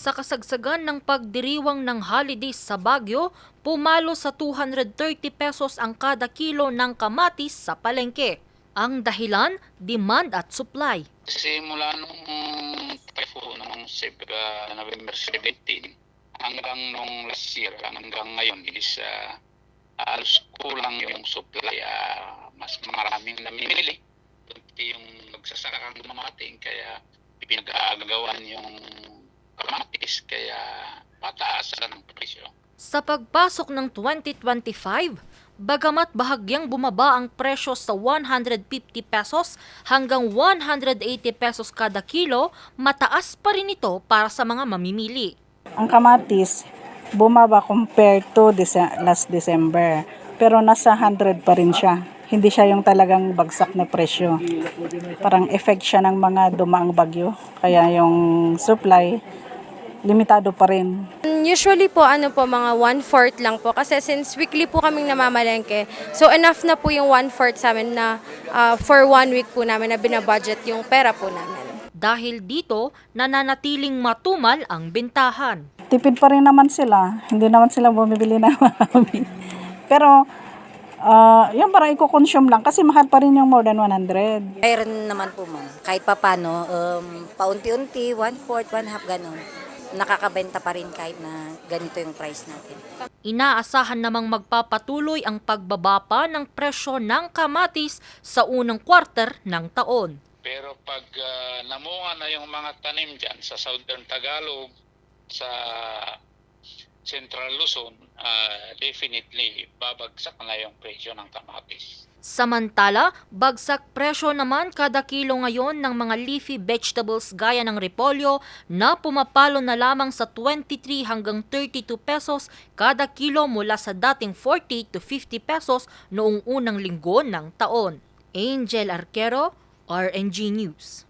Sa kasagsagan ng pagdiriwang ng holidays sa Baguio, pumalo sa 230 pesos ang kada kilo ng kamatis sa palengke. Ang dahilan, demand at supply. Simula nung typhoon noong November 17 hanggang nung last year hanggang ngayon is halos kulang yung supply, mas maraming namimili. Yung nagsasakang dumamating kaya pinag-aagawan yung kamatis kaya mataas ang presyo. Sa pagpasok ng 2025, bagamat bahagyang bumaba ang presyo sa 150 pesos hanggang 180 pesos kada kilo, mataas pa rin ito para sa mga mamimili. Ang kamatis bumaba compared to last December, pero nasa 100 pa rin siya. Hindi siya yung talagang bagsak na presyo. Parang effect siya ng mga dumaang bagyo, kaya yung supply limitado pa rin. Usually po mga 1/4 lang po kasi since weekly po kaming namamalengke. So enough na po yung 1/4 sa amin na for 1 week po namin na binabudget yung pera po namin. Dahil dito, nananatiling matumal ang bentahan. Tipid pa rin naman sila. Hindi naman sila bumibili na marami. Pero yung parang i-consume lang kasi mahal pa rin yung more than 100. Mayroon naman po ma'am. Kahit papano, paunti-unti, 1/4, 1/2 ganun. Nakakabenta pa rin kahit na ganito yung price natin. Inaasahan namang magpapatuloy ang pagbaba pa ng presyo ng kamatis sa unang quarter ng taon. Pero pag namunga na yung mga tanim dyan sa Southern Tagalog, sa Central Luzon, definitely babagsak na yung presyo ng kamatis. Samantala, bagsak presyo naman kada kilo ngayon ng mga leafy vegetables gaya ng repolyo na pumapalo na lamang sa 23 hanggang 32 pesos kada kilo mula sa dating 40 to 50 pesos noong unang linggo ng taon. Angel Arquero, RNG News.